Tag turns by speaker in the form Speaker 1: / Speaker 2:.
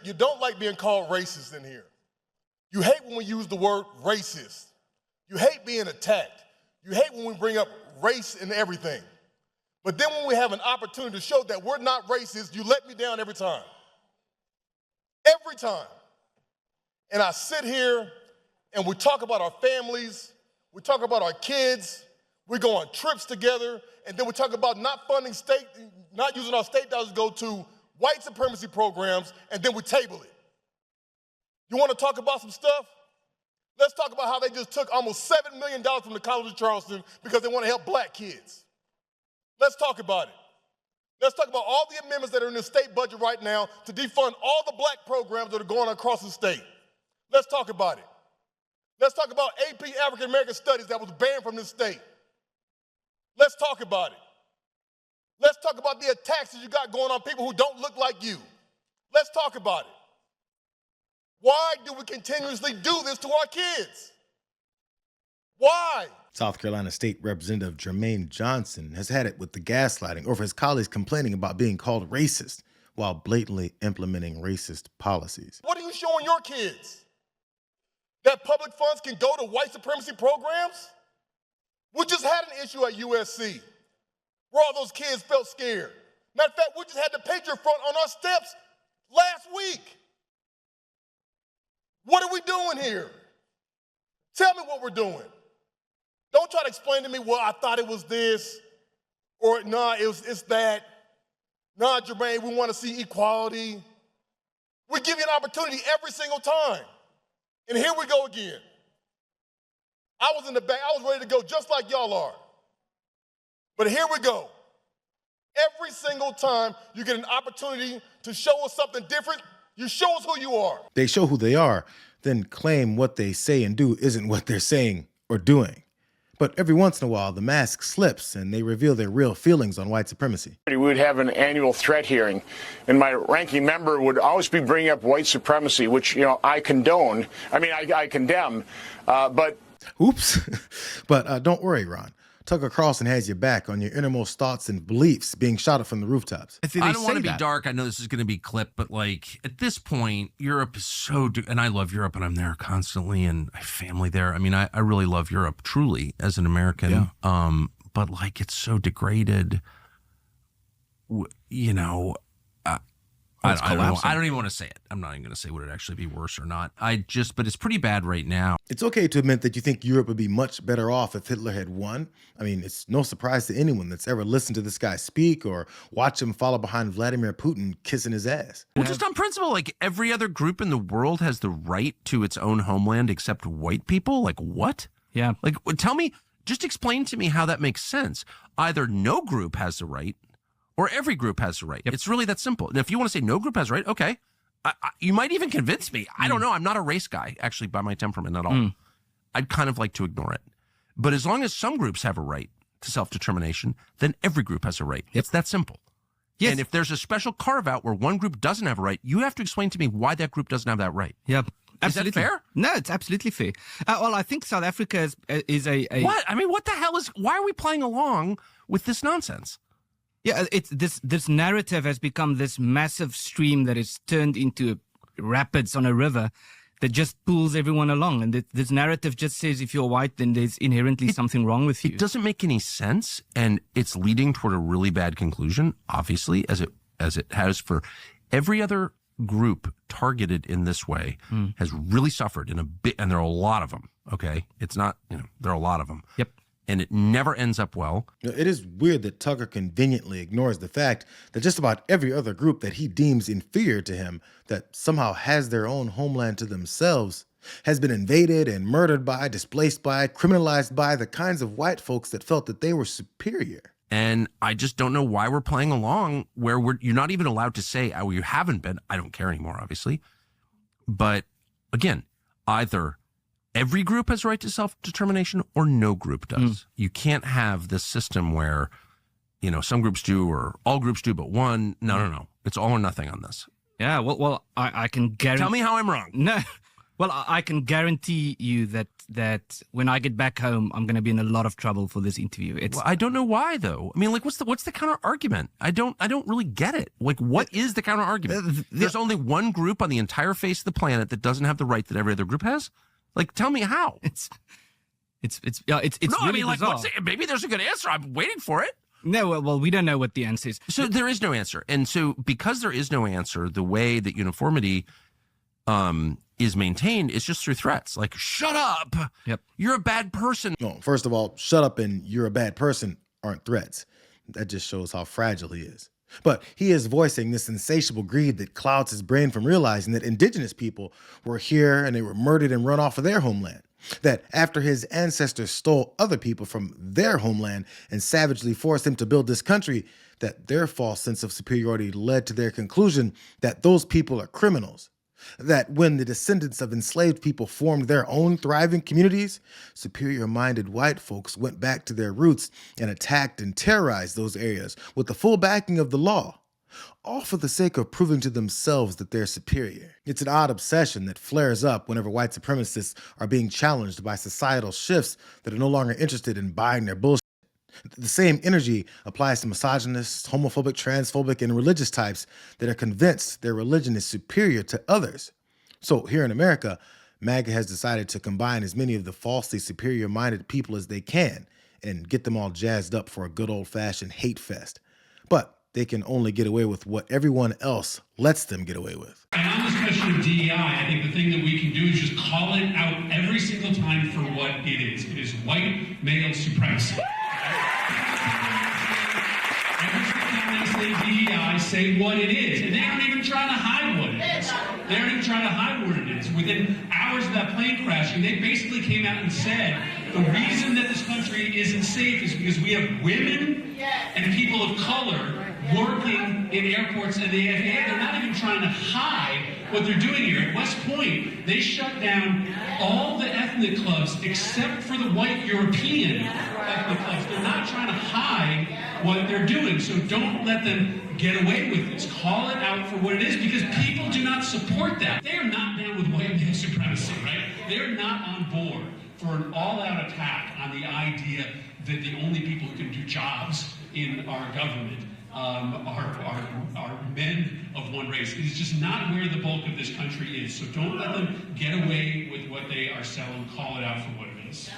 Speaker 1: You don't like being called racist in here. You hate when we use the word racist. You hate being attacked. You hate when we bring up race and everything. But then when we have an opportunity to show that we're not racist, you let me down every time. Every time. And I sit here and we talk about our families, we talk about our kids, we go on trips together, and then we talk about not using our state dollars to go to white supremacy programs, and then we table it. You want to talk about some stuff? Let's talk about how they just took almost $7 million from the College of Charleston because they want to help black kids. Let's talk about it. Let's talk about all the amendments that are in the state budget right now to defund all the black programs that are going across the state. Let's talk about it. Let's talk about AP African American Studies that was banned from this state. Let's talk about it. Let's talk about the attacks that you got going on people who don't look like you. Let's talk about it. Why do we continuously do this to our kids? Why?
Speaker 2: South Carolina State Representative Jermaine Johnson has had it with the gaslighting over his colleagues complaining about being called racist while blatantly implementing racist policies.
Speaker 1: What are you showing your kids? That public funds can go to white supremacy programs? We just had an issue at USC where all those kids felt scared. Matter of fact, we just had the Patriot Front on our steps last week. What are we doing here? Tell me what we're doing. Don't try to explain to me, well, I thought it was this, or nah, it's that. Nah, Jermaine, we want to see equality. We give you an opportunity every single time. And here we go again. I was in the back, I was ready to go just like y'all are. But here we go. Every single time you get an opportunity to show us something different, you show us who you are.
Speaker 2: They show who they are, then claim what they say and do isn't what they're saying or doing. But every once in a while, the mask slips and they reveal their real feelings on white supremacy.
Speaker 3: We would have an annual threat hearing, and my ranking member would always be bringing up white supremacy, which, I condone. I condemn, but...
Speaker 2: Oops. But don't worry, Ron. Tucker Carlson has your back on your innermost thoughts and beliefs being shot at from the rooftops.
Speaker 4: I don't want to be dark. I know this is going to be clipped, but at this point, Europe is so, and I love Europe and I'm there constantly and I have family there. I really love Europe truly as an American. Yeah. But it's so degraded, I don't even want to say it. I'm not even going to say would it actually be worse or not. But it's pretty bad right now.
Speaker 2: It's okay to admit that you think Europe would be much better off if Hitler had won. It's no surprise to anyone that's ever listened to this guy speak or watched him follow behind Vladimir Putin kissing his ass.
Speaker 4: Well, just on principle, every other group in the world has the right to its own homeland except white people. What?
Speaker 5: Yeah.
Speaker 4: Just explain to me how that makes sense. Either no group has the right or every group has the right. Yep. It's really that simple. And if you want to say no group has the right, okay. You might even convince me. I don't know. I'm not a race guy, actually, by my temperament at all. I'd kind of like to ignore it. But as long as some groups have a right to self-determination, then every group has a right. Yep. It's that simple. Yes. And if there's a special carve-out where one group doesn't have a right, you have to explain to me why that group doesn't have that right.
Speaker 5: Yep. Absolutely.
Speaker 4: Is that fair?
Speaker 5: No, it's absolutely fair. I think South Africa is a...
Speaker 4: What? What the hell is... Why are we playing along with this nonsense?
Speaker 5: Yeah, it's this narrative has become this massive stream that is turned into rapids on a river that just pulls everyone along. And this narrative just says if you're white, then there's inherently something wrong with you.
Speaker 4: It doesn't make any sense, and it's leading toward a really bad conclusion, obviously, as it has for every other group targeted in this way has really suffered in a bit, and there are a lot of them, okay? It's not, there are a lot of them.
Speaker 5: Yep.
Speaker 4: And it never ends up well.
Speaker 2: It is weird that Tucker conveniently ignores the fact that just about every other group that he deems inferior to him, that somehow has their own homeland to themselves, has been invaded and murdered by, displaced by, criminalized by the kinds of white folks that felt that they were superior.
Speaker 4: And I just don't know why we're playing along where you're not even allowed to say, oh, you haven't been. I don't care anymore, obviously. But again, either every group has a right to self-determination or no group does. You can't have this system where, some groups do or all groups do but one. No. It's all or nothing on this.
Speaker 5: Yeah, well, I can guarantee...
Speaker 4: Tell me how I'm wrong.
Speaker 5: No, Well, I can guarantee you that when I get back home, I'm going to be in a lot of trouble for this interview. It's
Speaker 4: Well, I don't know why though. I mean, like, what's the counter argument? I don't really get it. Like, what is the counter argument? There's only one group on the entire face of the planet that doesn't have the right that every other group has. Like, tell me how.
Speaker 5: it's
Speaker 4: No,
Speaker 5: really
Speaker 4: I mean, like,
Speaker 5: bizarre.
Speaker 4: maybe there's a good answer. I'm waiting for it.
Speaker 5: No, well, we don't know what the answer is.
Speaker 4: So there is no answer, and so because there is no answer, the way that uniformity is maintained is just through threats. Like, shut up.
Speaker 5: Yep.
Speaker 4: You're a bad person.
Speaker 2: No, first of all, shut up and you're a bad person aren't threats. That just shows how fragile he is. But he is voicing this insatiable greed that clouds his brain from realizing that indigenous people were here and they were murdered and run off of their homeland. That after his ancestors stole other people from their homeland and savagely forced them to build this country, that their false sense of superiority led to their conclusion that those people are criminals. That when the descendants of enslaved people formed their own thriving communities, superior-minded white folks went back to their roots and attacked and terrorized those areas with the full backing of the law, all for the sake of proving to themselves that they're superior. It's an odd obsession that flares up whenever white supremacists are being challenged by societal shifts that are no longer interested in buying their bullshit. The same energy applies to misogynists, homophobic, transphobic, and religious types that are convinced their religion is superior to others. So here in America, MAGA has decided to combine as many of the falsely superior-minded people as they can and get them all jazzed up for a good old-fashioned hate fest. But they can only get away with what everyone else lets them get away with.
Speaker 6: And on this question of DEI, I think the thing that we can do is just call it out every single time for what it is. It is white male supremacy. Every single time they say DEI, say what it is. And they aren't even trying to hide what it is. They aren't even trying to hide what it is. Within hours of that plane crashing, they basically came out and said the reason that this country isn't safe is because we have women and people of color working in airports and the FAA. They're not even trying to hide what they're doing here. At West Point, they shut down all the ethnic clubs except for the white European ethnic clubs. They're not trying to hide what they're doing. So don't let them get away with this. Call it out for what it is, because people do not support that. They are not down with white male supremacy, right? They're not on board for an all-out attack on the idea that the only people who can do jobs in our government are men of one race. It is just not where the bulk of this country is. So don't let them get away with what they are selling. Call it out for what it is.